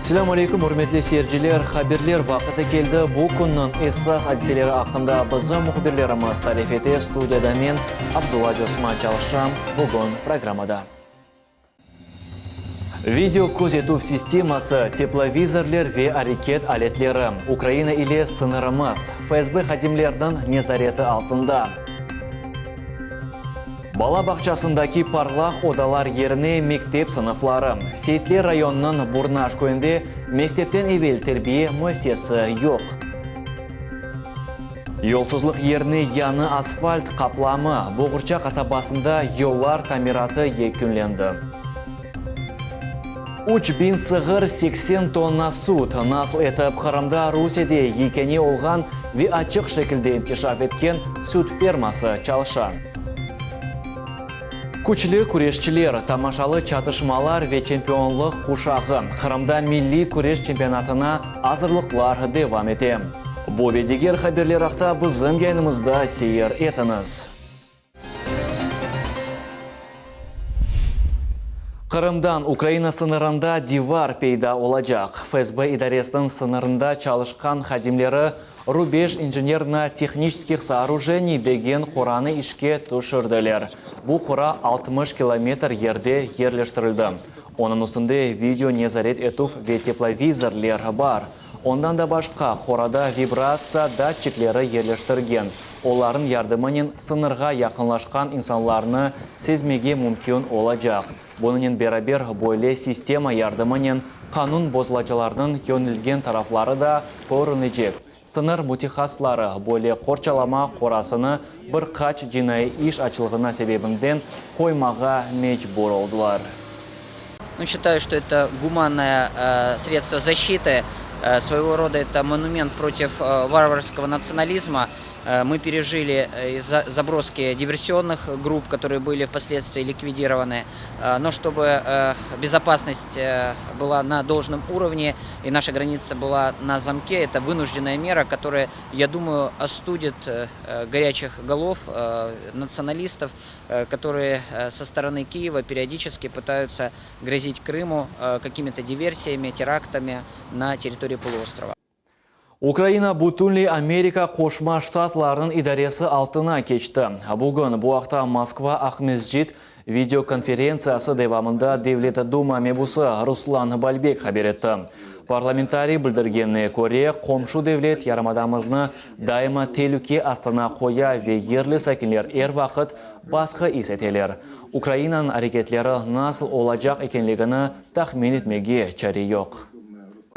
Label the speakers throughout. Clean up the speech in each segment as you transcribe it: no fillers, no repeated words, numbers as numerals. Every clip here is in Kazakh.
Speaker 1: Assalamu alaikum, hurmatli seyirciler. Haberler vaqti keldi. Bu kunning esas hadiselari haqida bizning muxbirlarimiz ta'rif etdi. Studiyada men Abdulla Osman Chalsham bugun programmada. Video kuzatuv sistemasi, teplovizorlar ve hareket aletleri, Ukrayna ile sınırımız, FSB xodimlarining nezareti altında. Bala bağçasındaki parlaq odalar yerine mektep sınıfları. Seyitli rayonunun Burnaş köyünde mektepten evvel terbiye müessesesi yok. Yolsuzluk yerine yanı asfalt kaplamı, Boğurça kasabasında yollar tamiratı yekünlendi. 3000 sığır 80 tonna süt nasıl etip Kırım'da Rusya'da yekeni olgan ve açık şekilde inkişaf etken süt ferması çalışan. Күчлі күрешчілер, тамашалы çatışmalar ve çempionluk kuşağı. Kırım'da milli күреш чемпионатына hazırlıklar devam etti. Bu ve diğer haberler haqda bizim yayınımızda seyir etiniz. Kırım'dan Ukrayna sınırında divar peyda olacak. FSB idaresinin sınırında çalışkan xodimleri Rubej инженерно-технических сооружений деген қораны işке düşürdüler. Bu қора 60 kilometr yerde yerleştirildi. Onun üstünde video nezaret etuf ve teplovizorlar var. Ondan da başka қорада vibratsiya datchikleri yerleştirgen. Onların yardımının sınırga yakınlaşkan insanlarını sezmege mümkün olacak. Bunun beraber böyle sistema yardımının kanun bozulacılarının yönelgen tarafları da görünecek. Sınır mütehassisleri böyle korçalama korasını birkaç cinayet iş açılığına sebebinden koymağa mecbur oldular.
Speaker 2: Считаю, что это гуманное средство защиты, своего рода это монумент против варварского национализма. Мы пережили заброски диверсионных групп, которые были впоследствии ликвидированы. Но чтобы безопасность была на должном уровне и наша граница была на замке, это вынужденная мера, которая, я думаю, остудит горячих голов националистов, которые со стороны Киева периодически пытаются грозить Крыму какими-то диверсиями, терактами на территории полуострова.
Speaker 1: Ukrayna butunli Amerika Qo'shma Shtatlarının idaresi altına geçti. Bugün bu haqda Moskva Ahmezjit videokonferensiyasi devamında Devlet Duma mebusi Ruslan Balbek haber etdi. Parlamentariy bildirganine ko'ra, komşu devlet yaramadamizni daima tehlike astına qo'ya ve yerli sakinlar vaqt baskı eseteler. Ukrayna'nın hareketlari nasıl olacak ekanligini taxmin etmege chare yo'q.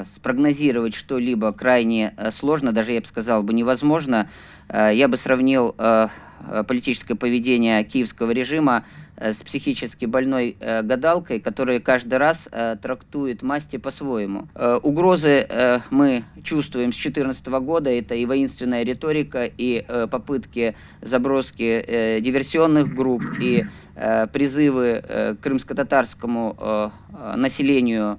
Speaker 2: Спрогнозировать что-либо крайне сложно, даже я бы сказал, невозможно. Я бы сравнил политическое поведение киевского режима с психически больной гадалкой, которая каждый раз трактует масти по-своему. Угрозы мы чувствуем с 2014 года. Это и воинственная риторика, и попытки заброски диверсионных групп, и призывы к крымско-татарскому населению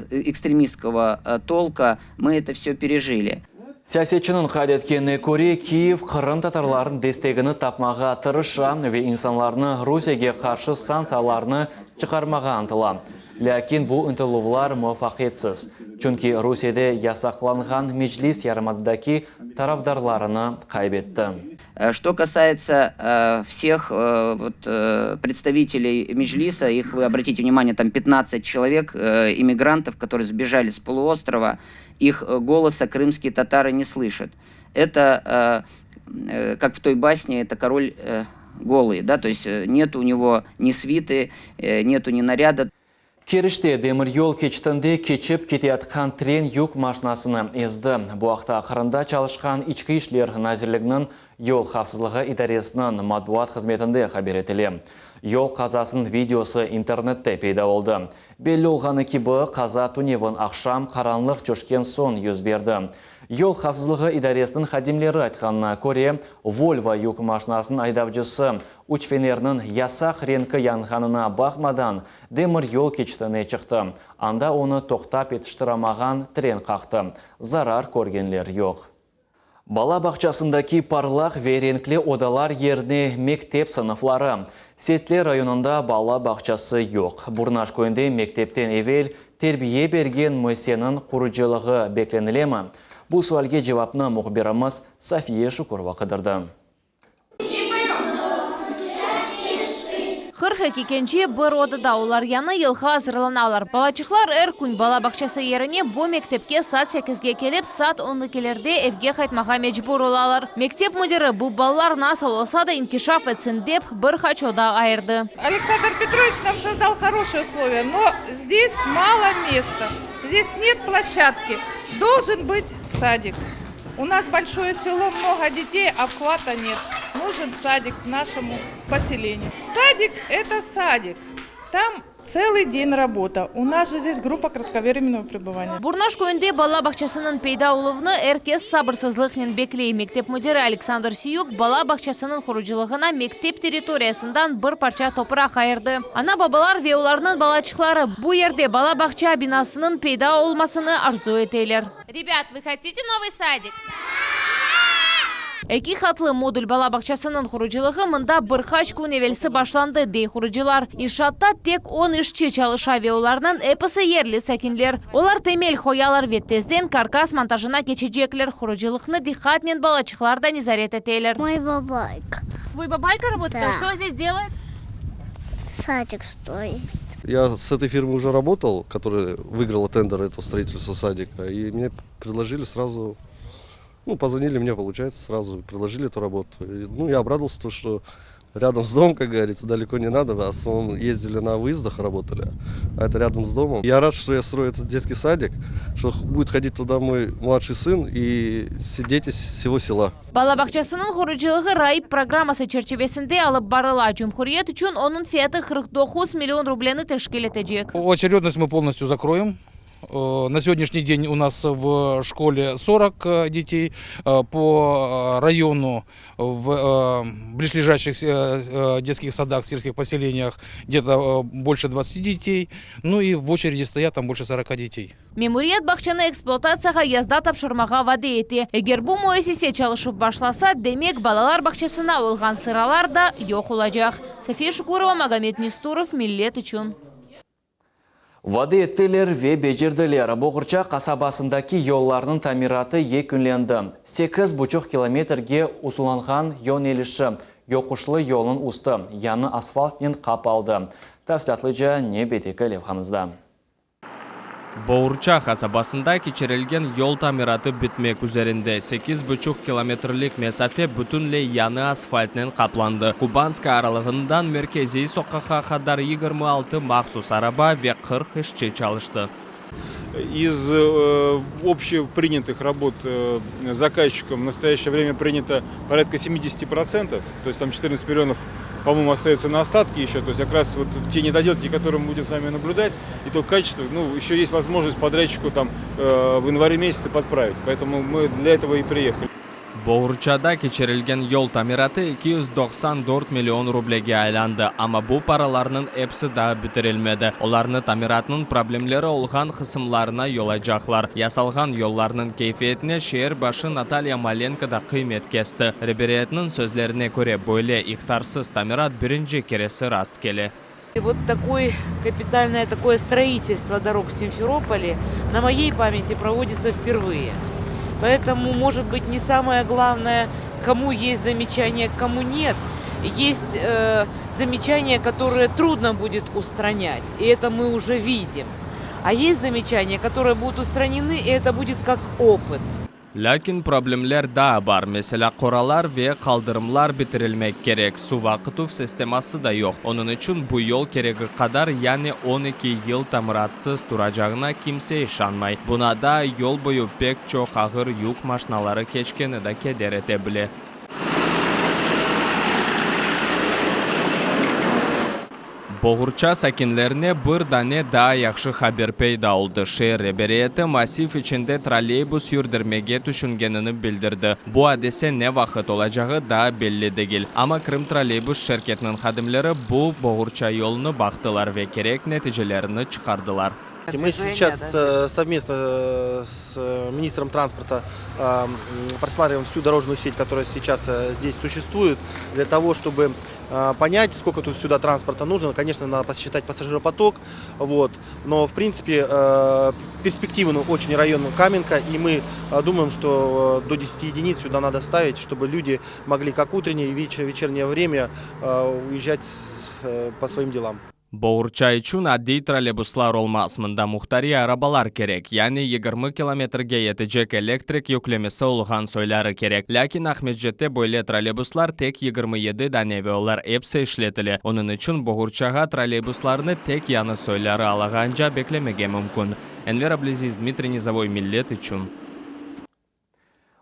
Speaker 2: экстремистского толка, мы это все пережили.
Speaker 1: Siyasetçinin kaydetkenine göre Kiyev Kırım Tatarların destegini tapmağa tırışa ve insanlarını Rusya'ya karşı sanksiyalarını çıkarmağa antıla. Lakin bu üntiluvlar muvaffaqiyetsiz. Çünkü Rusya'da yasaklangan meclis yarımadaki tarafdarlarını kaybetti.
Speaker 2: Что касается всех представителей Меджлиса, их, вы обратите внимание, там 15 человек, иммигрантов, которые сбежали с полуострова, их голоса крымские татары не слышат. Это, как в той басне, это король голый, да, то есть нет у него ни свиты, нету ни наряда.
Speaker 1: Kerişte demir yol keçitinde keçip ketayotgan tren yük maşinasını ezdi. Bu haqda Qırımda çalışkan İçki İşler Nazirliginin Yol Xavfsizligi idaresinin matbuat xizmetinde haber etildi. Yol kazasının videosu internette paydo oldu. Belli olgani gibi kaza tunevin akşam qaranliq jo'shgan so'ng yuz berdi. Yol Xavfsizligi idaresinin xodimlari aytganina ko'ra, Volvo yuk mashinasının aydavchisi uch fenerning yasaq renki yanganina baxmadan demir yo'l keçitine chiqdi. Anda onu to'xtab yetishtiramagan tren qaqdi. Zarar ko'rganlar yo'q. Bala bağçasındaki parlaq ve renkli odalar yerine mektep sınıfları. Setli rayonunda bala bağçası yok. Burnaş köyünde mektepten evvel тербие берген мөсенің құрыжылығы бекленілемі? Бұл суалге жауапны мұхбирымыз София Шукурова қыдырды.
Speaker 3: Қырқы кекенче бір одыда олар яны елға азырланалар. Балачықлар күн бала бақшасы еріне бұ мектепке сат 8-ге келіп, сат 10-келерде евге қайтмаға мәжбүр олалар. Мектеп мүдірі бұл балалар насыл олса да инкишаф етсін деп бір хачода айырды.
Speaker 4: Александр Петрович нам создал хорошие условия, но здесь мало места. Здесь нет площадки. Должен быть садик. У нас большое село, много детей, обхвата нет. Нужен садик нашему поселению. Садик – это садик. Там целый день работа. У нас же здесь группа кратковременного пребывания.
Speaker 3: Бурнаш көйінде бала бақшасының пейда олывыны әркес сабырсызлықнен беклей. Мектеп мүдірі Александр Сиюк бала бақшасының құрыжылығына мектеп территориясындан бір парча топырақ айырды. Ана бабалар ве оларының балачықлары бұ ерде бала бақша бинасының пейда олмасыны арзу етейлер. Ребят, вы хотите новый садик? Эки хатлы модуль бала бақшасының құрыжылығы мында бір хач күн евелсі башланды дей құрыжылар. Иншатта тек 10 ішче чалыша ве оларынан эпысы ерлі сәкінлер. Олар темел хоялар веттезден каркас монтажына кечежеклер. Құрыжылықны дихатнен балачықларда незарет етейлер.
Speaker 5: Мой бабайка.
Speaker 3: Твой бабайка работает?
Speaker 5: Да.
Speaker 3: Что он здесь делает?
Speaker 5: Садик стоит.
Speaker 6: Я с этой фирмой уже работал, которая выиграла тендер этого строительства садика. И мне предложили сразу... позвонили мне, получается, сразу предложили эту работу. И, я обрадовался, то, что рядом с домом, как говорится, далеко не надо. В основном ездили на выездах, работали, а это рядом с домом. Я рад, что я строю этот детский садик, что будет ходить туда мой младший сын и все дети всего села.
Speaker 3: Бала бақшасының құрыжылығы райып программасы черчевесінде алып барыла. Жүмхуриет үшін оның фияты 49 миллион рублені тешкел етежек.
Speaker 7: Очередность мы полностью закроем. На сегодняшний день у нас в школе 40 детей, по району в близлежащих детских садах, сельских поселениях где-то больше 20 детей, и в очереди стоят там больше 40 детей.
Speaker 3: Мемуриет бақшаны эксплуатацияға язда тапшырмаға вады еті. Егер бұл мөесесе чалышып башласа, демек балалар бақшасына олған сыралар да йоқ олажақ. София Шукурова, Магомед Нестуров, Миллет үшін.
Speaker 1: Вады еттілер ве бежірділер. Боғырча қасабасындаки yollarının тamiratı екінленді. 8,5 километрге ұсыланған yon еліші, yoquşlı yolun usты, яны асфалтнен қапалды. Тәфсілятлыжа не бетекі левхамызда.
Speaker 8: Боғырча қасабасында кечерілген yol тамираты бітмек üzerinde 8,5 километрлік месафе бүтінлей яны асфальтнен қапланды. Кубанска аралығындан меркези соққаға қадар 26 махсус араба ве 40 ішче чалышты.
Speaker 9: Из общепринятых работ заказчиком в настоящее время принято порядка 70%, то есть там 14 миллионов, по-моему, остается на остатки еще, то есть как раз вот те недоделки, которые мы будем с вами наблюдать, и то качество, еще есть возможность подрядчику там в январе месяце подправить, поэтому мы для этого и приехали.
Speaker 8: Боғырчада кечерілген yol тамираты 294 миллион рублеге айланды, ama bu параларының әпсі да бүтірелмеді. Оларны тамиратының проблемлері олған қысымларына yolacaklar. Ясалған yollarının keyfiyetine şehir başı Natalya Malenko da kıymet kesti. Реберетінің сөзлеріне көре böyle ихтарсыз тамират бірінші кересі раст келі.
Speaker 10: Вот капитальное такое строительство дорог в Симферополе на моей памяти проводится впервые. Поэтому, может быть, не самое главное, кому есть замечания, кому нет. Есть замечания, которые трудно будет устранять, и это мы уже видим. А есть замечания, которые будут устранены, и это будет как опыт.
Speaker 8: Lakin problemler daha var. Mesela koralar ve kaldırımlar bitirilmek gerek. Su vakıtuf sisteması da yok. Onun için bu yol gereği kadar yani 12 yıl tamiratsız duracağına kimse işanmay. Buna da yol boyu pek çok ağır yük maşinaları geçkeni de keder edebilir. Боғырча сәкінлеріне бір дане да яқшы хабер пейда oldu. Шehir ребереті массив içinde троллейбус юрдірмеге түшінгенini білдірді. Bu adese ne vakit olacağı da belli değil. Ama Kırım trolleybus şirketinin xadimleri bu Боғырча yolunu baktılar ve gerek neticelerini çıkardılar.
Speaker 11: Мы сейчас совместно с министром транспорта просматриваем всю дорожную сеть, которая сейчас здесь существует, для того, чтобы понять, сколько тут сюда транспорта нужно. Конечно, надо посчитать пассажиропоток, вот. Но в принципе перспективный очень район Каменка, и мы думаем, что до 10 единиц сюда надо ставить, чтобы люди могли как утреннее и вечернее время уезжать по своим делам.
Speaker 8: Боғырчай үшін әддей троллейбуслар олмас, мұнда мұқтари арабалар керек, яғни 20 километрге етежек электрик yüklемесі олған сөйлері керек. Ләкин Ахметжетте бойлы троллейбуслар тек 27 дәневе олар епсе ішлетілі. Оның үшін Боғырчаға троллейбусларны тек яны сөйлері алағанжа беклемеге мүмкін. Энвер Аблезиз, Дмитрий Низовой, миллет үшін.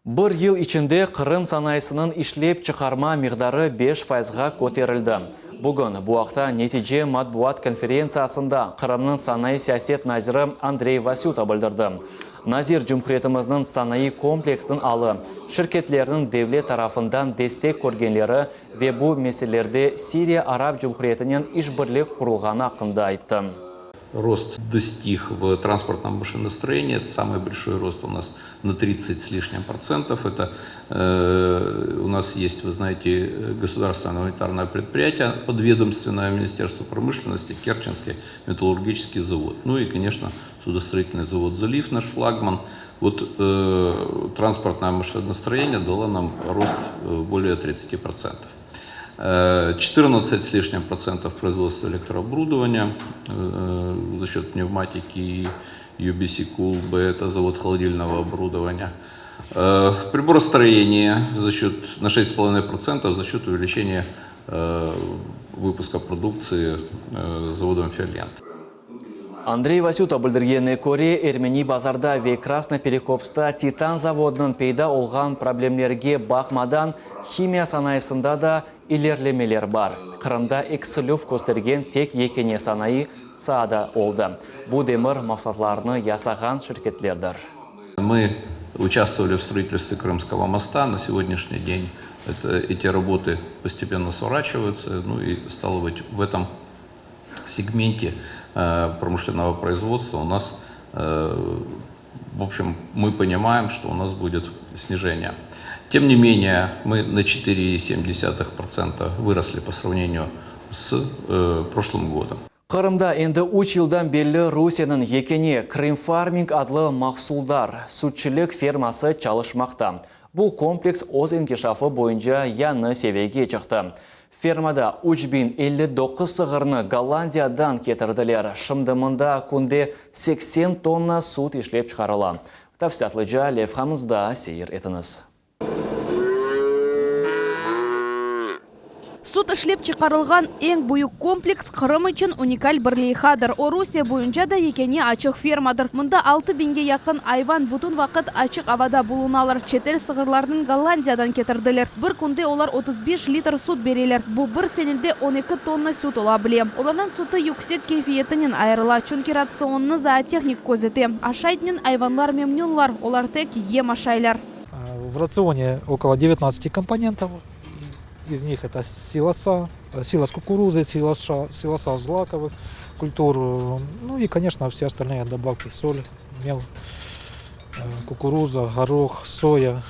Speaker 1: Бір ел içinde Қырым санайсының ішлеп чықарма миғдары 5%-ға көтерілді. Бүгін бұақта нетиже матбуат конференциясында Қырымның санай саясет назиры Андрей Васюта білдірді. Назир Жұмхуретіміздің санай комплекстің алы, шіркетлерінің девлет тарафындан дестек көргенлері ве бұл меселерде Сирия Араб Жұмхуретінен ішбірлік құрылғаны ақында айтты.
Speaker 12: Рост достиг в транспортном машиностроении. Это самый большой рост у нас на 30 с лишним процентов. Это у нас есть, вы знаете, государственное гуманитарное предприятие, подведомственное Министерству промышленности, Керченский металлургический завод. Ну и, конечно, судостроительный завод «Залив», наш флагман. Вот транспортное машиностроение дало нам рост более 30%. 14 с лишним процентов производства электрооборудования за счет пневматики UBC Cool, это завод холодильного оборудования. Приборостроение за счет, на 6,5% за счет увеличения выпуска продукции заводом «Ферлент».
Speaker 1: Андрей Васюта білдіргені көре Эрмени базарда ве Красно-Перекопста Титан заводының пейда олған проблемлерге бақмадан химия санайысында да илерлемелер бар. Қырымда эксілуф көстерген тек екене санайы саада олды. Бұл демір мақсатларыны ясаған шіркетлердір.
Speaker 12: Мы участвовали в строительстве Крымского моста. На сегодняшний день эти работы постепенно сворачиваются. Ну и стало быть, в этом сегменте промышленного производства у нас, в общем, мы понимаем, что у нас будет снижение. Тем не менее, мы на 4,7% выросли по сравнению с прошлым годом.
Speaker 1: Қырымда енді 3 жылдан белі Русияның екене Крымфарминг адлы мақсулдар, сүтчілік фермасы чалышмақта. Бұл комплекс оз инкешафы бойынша яны севеге чықты. Фермада 3059 сығырны Голландиядан кетірділер. Шымдымында күнде 80 тонна сут ішлеп шығарыла. Тавсятлыжа левхамызда сейір етіңіз.
Speaker 13: Сут ішлеп чықарылған ең бұйық комплекс Қырым үшін уникаль бірлейхадыр. Орусия бойынша да екене ачық фермадыр. Мұнда 6000-ге яқын айван бұтын вақыт ачық авада болуналар. Четел сығырлардың Голландиядан кетірділер. Бір күнде олар 35 литр сут берелер. Бұл бір сенелде 12 тонна сут ола біле. Олардан суты юксет кейфиетінен айырыла. Чүнки рационны зоотехник көзеті. Ашайтнен айванлар мемнюнлар. Олар тек ем ашайлар.
Speaker 14: В рационе около 19 компонентов. Из них это силоса кукурузы, силоса злаковых культур, ну и, конечно, все остальные добавки: соль, мел, кукуруза, горох, соя,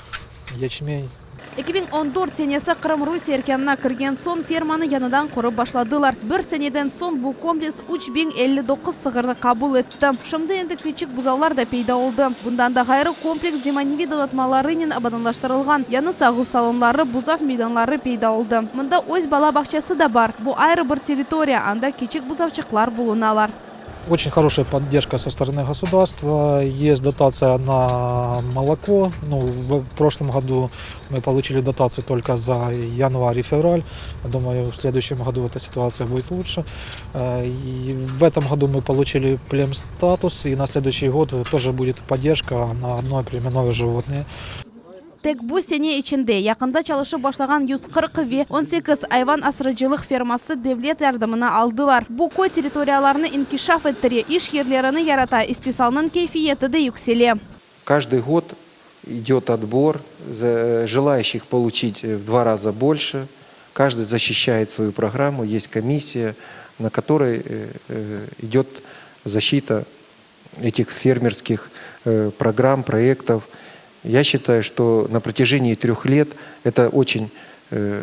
Speaker 14: ячмень.
Speaker 13: 2014 сенесі Қырым Русия еркеніне кірген сон ферманы яныдан құрып башладылар. Бір сенеден сон бұл комплекс 3059 сығырды қабыл етті. Шымды енді кичік бұзаулар да пейда олды. Бұндан да ғайры комплекс земаневи донатмаларынен абаданлаштырылған. Яны сағу салонлары, бұзав мейданлары пейда олды. Мұнда өз бала бақшасы да бар. Бұл айры бір территория, анда кичік бұзавчықлар болуналар.
Speaker 14: Очень хорошая поддержка со стороны государства. Есть дотация на молоко. В прошлом году мы получили дотацию только за январь и февраль. Думаю, в следующем году эта ситуация будет лучше. И в этом году мы получили племстатус. И на следующий год тоже будет поддержка на одно племенное животное.
Speaker 13: Тек бұл сене içinde яқында çalışы башлаган 140 18 айван асырыжылық фермасы девлет ярдымына алдылар. Бұл кой территорияларны инкишаф еттіре, иш ерлеріні ярата, истисалның кейфиеті де юкселе.
Speaker 15: Каждый год идет отбор, желающих получить в 2 раза больше. Каждый защищает свою программу, есть комиссия, на которой идет защита этих фермерских программ, проектов. Я считаю, что на протяжении 3 лет это очень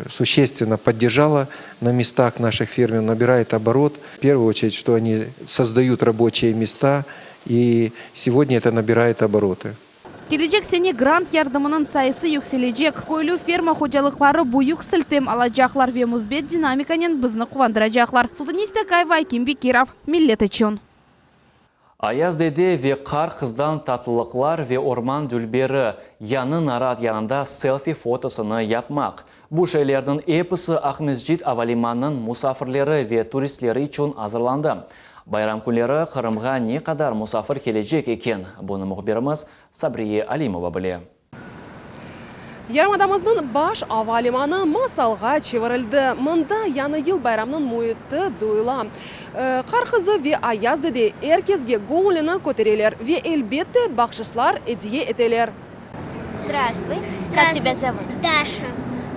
Speaker 15: существенно поддержало на местах наших фермеров, набирает оборот. В первую очередь, что они создают рабочие места, и сегодня это набирает обороты.
Speaker 13: Келечек сене грант ярдымының сайысы юксележек. Көйлі ферма ходжалықлары бұйық сілтем алажақлар ве музбет динамиканен бізні қуандырajақлар. Султанисте Кайва Айким Бекиров, Миллет үшін.
Speaker 1: Аяздеде ве қар қыздан татылықлар ве орман дүлбері яны нарат янында селфи фотосыны япмақ. Бұл шейлердің эпісі Ахмезжит Авалиманның мұсафірлері ве туристлері үшін азырланды. Байрам күндері Қырымға не қадар мұсафір кележек екен? Бұны мұхберіміз Сабрие Алимова біле.
Speaker 16: Ярмадамыздың баш авалиманы масалға чевірілді. Мұнда яны ел байрамның мойыты дойла. Қарқызы ве аяздыде әркезге гоңылыны көтерелер ве әлбетті бақшышлар әдие етелер.
Speaker 17: Здравствуй. Как тебя зовут?
Speaker 5: Даша.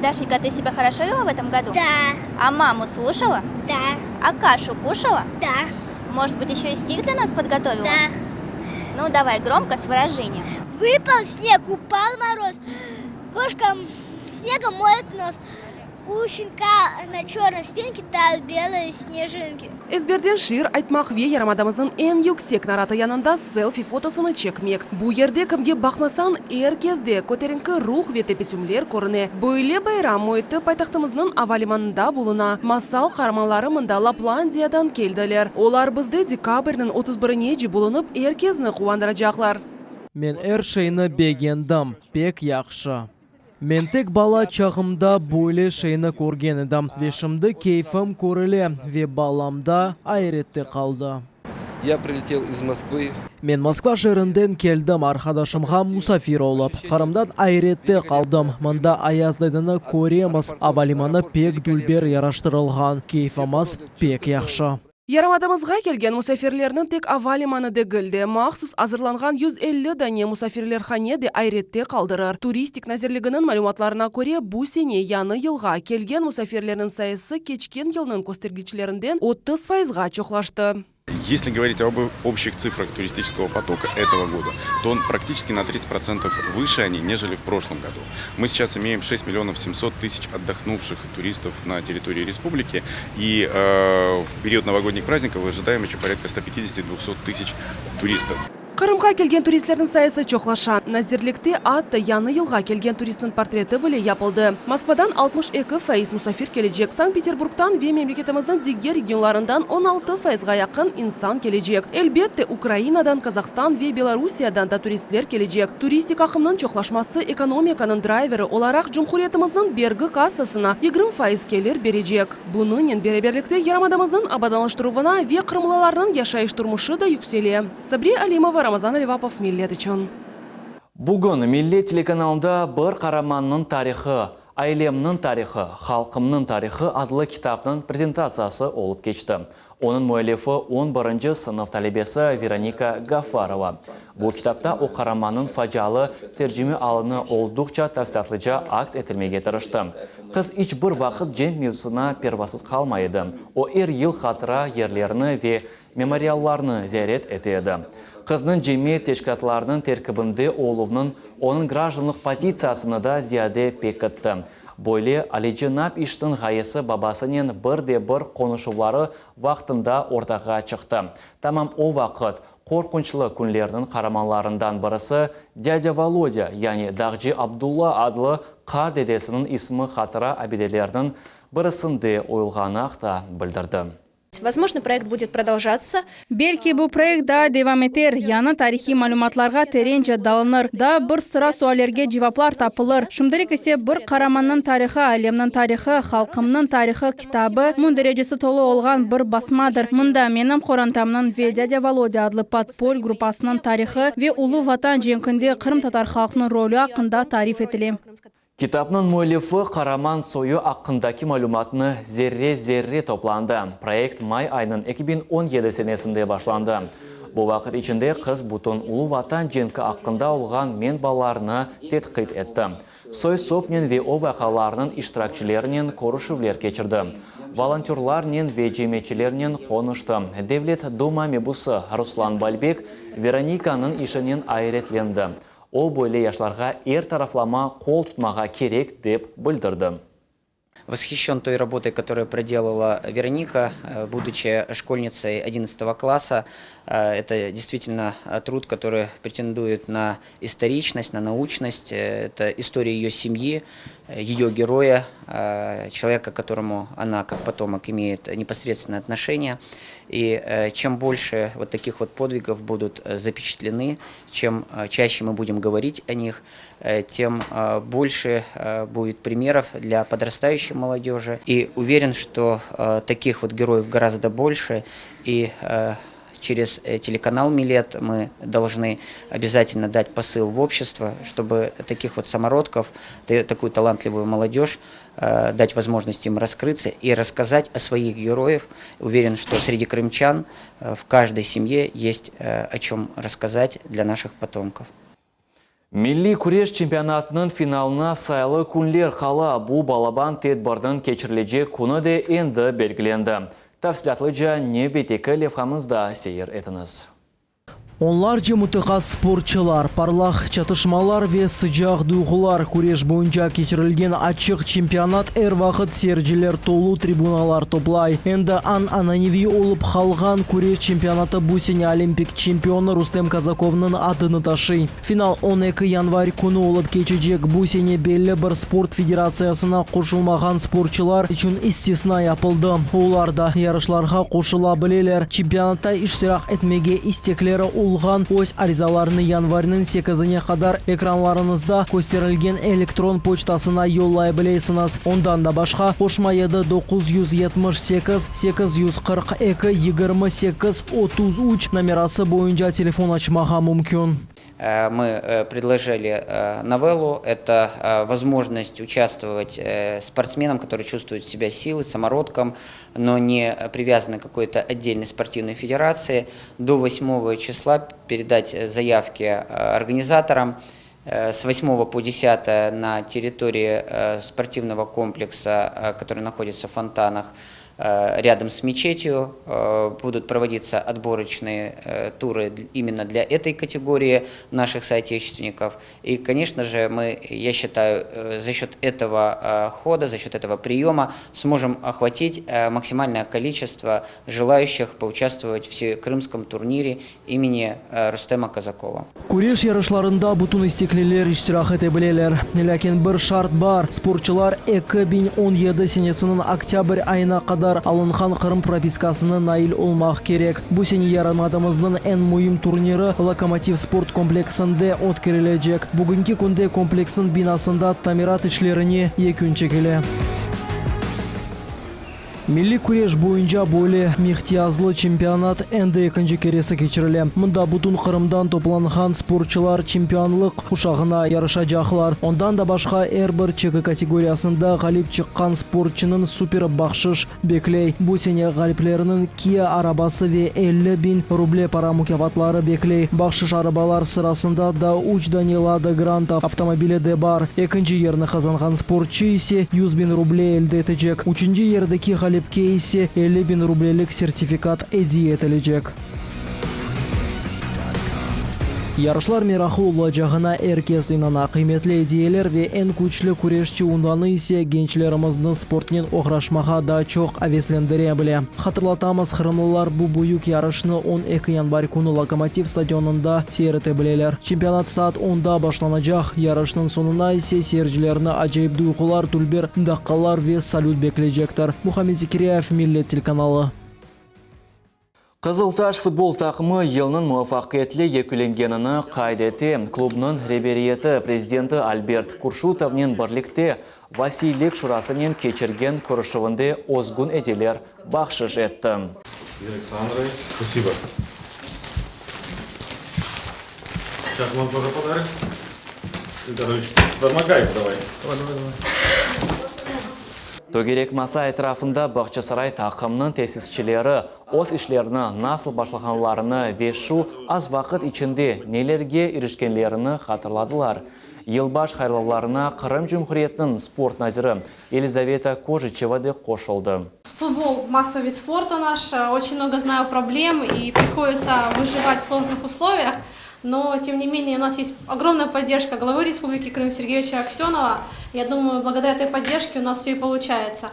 Speaker 17: Дашенька, ты себя хорошо вела в этом году?
Speaker 5: Да.
Speaker 17: А маму слушала?
Speaker 5: Да.
Speaker 17: А кашу кушала?
Speaker 5: Да.
Speaker 17: Может быть, еще и стих для нас подготовила?
Speaker 5: Да.
Speaker 17: Ну, давай громко с выражением.
Speaker 5: Выпал снег, упал мороз. Кошка снегом моет нос. У щенка на черной спинке тают белые снежинки.
Speaker 16: Эзберден шир айтмақ ве Ярмадамыздың ең yüksek нараты янында селфи фотосыны чекмек. Бұ ерде кімге бақмасан әркезде көтеріңкі рух ве тепесумлер көріне. Бұйле байрам мойты пайтақтымыздың авалиманында болуна. Масал қармалары мында Лапландиядан келділер. Олар бізді декабрінің 31-не болынып әркезні қуандырajақлар.
Speaker 18: Мен әр шейні бегендім, пек яқшы. Мен тек бала чағымда бойлы шейні көрген едім. Вешімді кейфім көріле, ве баламда айретті қалды.
Speaker 15: Я прилетел из Москвы.
Speaker 18: Мен Москва шерінден келдім, арқадашымға мұсафир олып. Қарымдан айретті қалдым. Мұнда аяздайдыны көреміз. Авалиманы пек дүлбер яраштырылған. Кейфіміз пек яқшы.
Speaker 16: Ярмадамызға келген мұсафирлерінің тек авалиманы дегілді. Мақсус азырланған 150 дәне мұсафирлер хане де айретте қалдырыр. Туристик назерлігінің мәлуматларына көре бұл сене яны елға келген мұсафирлерінің сайысы кечкен елінің көстергічлерінден 30%-ға чоқлашты.
Speaker 19: Если говорить об общих цифрах туристического потока этого года, то он практически на 30% выше они, нежели в прошлом году. Мы сейчас имеем 6 700 000 отдохнувших туристов на территории республики, и в период новогодних праздников ожидаем еще порядка 150-200 000 туристов.
Speaker 16: Қырымға келген туристердің сайысы чоқлаша. Назерлікте атты яны елға келген туристің портреті біле япылды. Москвадан 62% мұсафир кележек. Санкт-Петербургтан ве мемлекетіміздің дегер регионларындан 16%-ға яқын инсан кележек. Әлбетте, Украинадан, Казахстан ве Белоруссиядан да туристлер кележек. Туристик ақымның чоқлашмасы экономиканың драйвері оларақ жұмхуриетіміздің бергі кассасына 20% келер бережек. Бұныңен береберлікте Ярмадамыздың абадалаштыруына ве қырмылаларының яшайыш тұрмышы да юкселе. Сабрия Алимова, Рамазан Аливапов, Миллет үшін.
Speaker 1: Бүгін Миллет телеканалында бір қараманның тарихы, айлемнің тарихы, халқымның тарихы адлы кітаптың презентациясы олып кечті. Оның муэллифі 11-ші сынып талебесі Вероника Гафарова. Бұл кітапта о қараманның фажалы тәржіме алыны олдықча тәфсатлыжа акс етілмеге тырышты. Қыз іч бір вақыт жен мевзусына первасыз қалмайды. О ел хатыра ерлеріні ве мемориалларны зәрет етеді. Қыздың жеме тешкатларының теркібінде олуының оның гражданлық позициясыны да зияде пекітті. Бойле алиджинап іштің ғайысы бабасының бірде-бір қонышулары вақтында ортаға шықты. Тамам о вақыт қорқыншылы күнлерінің қараманларынан бірісі дядя Володя, яғни Дағжи Абдулла адлы қар дедесінің исмі хатыра әбеделердің бірісінде ойылғанақ та білдірді.
Speaker 20: Возможно, проект будет продолжаться.
Speaker 21: Белки бұл проект да девам етер, яны тарихи малуматларға терең жаддалыныр, да бір sıra суалерге жеваплар тапылыр. Шымдырек есе бір қараманның тарихы, әлемнің тарихы, халқымның тарихы китабы мұн дәрежесі толы олған бір басмадыр. Мұнда менің қорантамның ве дядя Володя адлы подполь группасының тарихы ве улы ватан женкінде Қырым татар халқының рөлі ақында тариф етілем.
Speaker 1: Китапның муэллифі қараман сойы ақындаки малуматыны зерре топланды. Проект май айының 2017 сенесінде башланды. Бұл вақыт ішінде қыз бұтын ұлы ватан женкі ақында олған мен баларына тетқит етті. Сой сопнен ве овақаларының иштиракчилерінен көрішівлер кечірді. Волонтерларнен ве жемечілерінен қонышты. Девлет Дума мебусы Руслан Бальбек Верониканың ішінен айретленді. Ол бойлы яшларға ер тарафлама қол тұтмаға керек деп білдірді.
Speaker 2: Восхищен той работой, которую проделала Вероника, будучи школьницей 11 класса. Это действительно труд, который претендует на историчность, на научность. Это история ее семьи, ее героя, человека, к которому она как потомок имеет непосредственное отношение. И чем больше вот таких вот подвигов будут запечатлены, чем чаще мы будем говорить о них, тем больше будет примеров для подрастающей молодежи. И уверен, что таких вот героев гораздо больше. И через телеканал «Милет» мы должны обязательно дать посыл в общество, чтобы таких вот самородков, такую талантливую молодежь, дать возможность им раскрыться и рассказать о своих героях. Уверен, что среди крымчан в каждой семье есть о чем рассказать для наших потомков.
Speaker 1: Милли күреш чемпионатының финалына сайлы күнлер қала бұ балабан тетбардың кечірілеже күні де енді белгіленді. Тәфсілатлыжа не бетекі левхамызда сейір етіңіз.
Speaker 18: Onlarca mütəxəssis sportçılar, parlaq çatışmalar ve sıcaq duyğular күреш boyunca keçirilgen açıq çempionat er vaxt seyirciler tolu tribunalar toplay. Endi ananevi olup қалған күреш çempionatı bu sene olimpik çempionu Rustem Kazakov'nın adını taşıy. Final 12 yanvar günü olup geçecek. Bu sene belli bir sport federasyasına koşulmagan sportçılar için istisna yapıldı. Onlar da yarışlarga koşulabileler. Çempionatta iştirak etmege istekleri olğan öz arizalarını yanvarının 8'ine kadar ekranlarınızda gösterilgen elektron poçtasına yollayabilirsiniz. Ondan da başka koşma 978 842 28 33 numarası boyunca telefon açmağa mümkün.
Speaker 2: Мы предложили новеллу. Это возможность участвовать спортсменам, которые чувствуют себя силой, самородком, но не привязаны к какой-то отдельной спортивной федерации. До 8 числа передать заявки организаторам. С 8 по 10 на территории спортивного комплекса, который находится в Фонтанах, рядом с мечетью, будут проводиться отборочные туры именно для этой категории наших соотечественников. И, конечно же, я считаю, за счет этого хода, за счет этого приема сможем охватить максимальное количество желающих поучаствовать в всекрымском турнире имени Рустема Казакова.
Speaker 18: Күреш ярышларында бутун истеклелер иштирак ете билелер. Ләкин bir шарт бар. Спортчылар 2017 сенесінің октябрь айына қадар алынған Қырым пропискасына наил olmaq керек. Бұл сене ярамадымыздың en muhim турниры Локомотив спорт комплексінде өткөрүлөжек. Бүгінгі күнде комплекстің бинасында тамират ишлеріне екінші келе. Milli күреш boyunca böyle мехтиязлы чемпионат энди экинчи кересі кечириле. Мында бутун Кырымдан топланған спортчылар чемпионлық ушағына ярышачаклар. Ондан да башка эр-1 ЧК категориясында галип чыккан спортчынын супер бакшыш беклей. Бу сене галиплеринин Kia арабасы ве 50.000 рубле пара мукафатлары беклей. Бакшыш арабалар сырасында да уч Данилада Грант автомобили де бар. Экинчи жерни казанган спортчу исе 100.000 рубле элде этежек. Үчүнчү жердеки галипке исе 50.000 рублелик сертификат эдие этилежек. Ярышлар мерахы улачагына эркес инана кыйметли идеялер ве эн күчлі күрешчи унданы исе генчлерimizdin спортнен ограшмага да чок авеслендире биле. Хатırlatамыз, кырымлылар бу буюк ярышны 12 январь күнү Локомотив стадионунда сейрете билелер. Чемпионат саат 10-да башланacak. Ярышнын сонуна исе сeyircilerine acayip duygular, tulber, dakkalar ve салют bekleyecektir. Muhammed Zikriyev, Millet телеканалы.
Speaker 1: Қызылташ футбол тақымы елінің муафақиетлі екіленгеніні қайдеті. Клубның ребериеті президенті Альберт Куршутовнен бірлікте Василик шурасынен кечірген күрішівінде озгун эделер бақшыш етті.
Speaker 22: Александр, спасибо. Сейчас вам тоже подарок. Федорович, помогай, давай. Давай.
Speaker 1: Төгерек маса этрafında Бақчасарай тақымның тесісчілері өз ішлеріні насыл башлағанларыны вешу аз вақыт içinde нелерге ерішкенлеріні қатырладылар. Елбаш хайрлауларына Қырым Жұмхуриетінің спорт назиры Елизавета Кожичева де қошылды.
Speaker 4: Футбол – массовый вид спорта наш. Очень много знаю проблем и приходится выживать в сложных условиях. Но, тем не менее, у нас есть огромная поддержка главы Республики Крым Сергеевича Аксенова. Я думаю, благодаря этой поддержке у нас все и получается.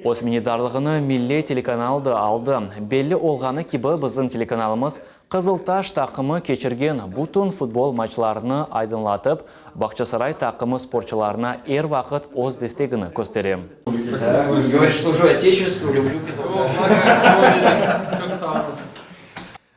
Speaker 1: Өз минедарлығыны милли телеканалды алды. Белі олғаны кебі біздің телеканалымыз Қызылташ тақымы кечірген бұтын футбол матчларыны айдынлатып, Бақчасарай тақымы спортчыларына әр вақыт өз дестегіні көстерем.
Speaker 2: Говорит, служу Отечеству, люблю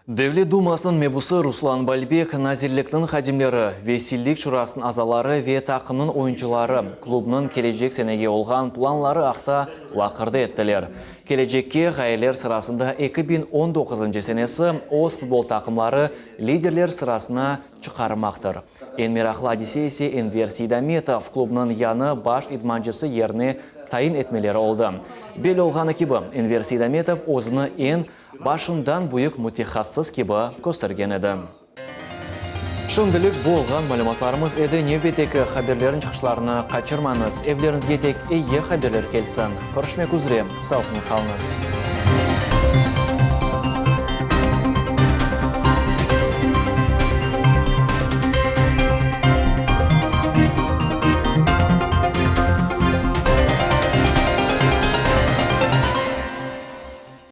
Speaker 1: Девли Думасының мебусы Руслан Бальбек назирліктің хадимлері, весілдік шурасын азалары ве тақымның ойыншылары клубның кележек сенеге олған планлары ақта лақырды еттілер. Кележекке ғайлер сырасында 2019 сенесі оз футбол тақымлары лидерлер сырасына чықармақтыр. Энмирахла десейсе Энвер Сейдаметов клубның яны баш идманчысы еріне тайын етмелері олды. Бел олғаны кебі Энвер Сейдаметов өзіні ең башындан бұйық мутихассыз кебі көстерген еді. Шындылық болған мәліматларымыз еді невбетекі хаберлерін чықшыларына қачырмаңыз. Евлеріңізге тек ие хаберлер келсін. Көрішмек үзірем. Сауқын қалыңыз.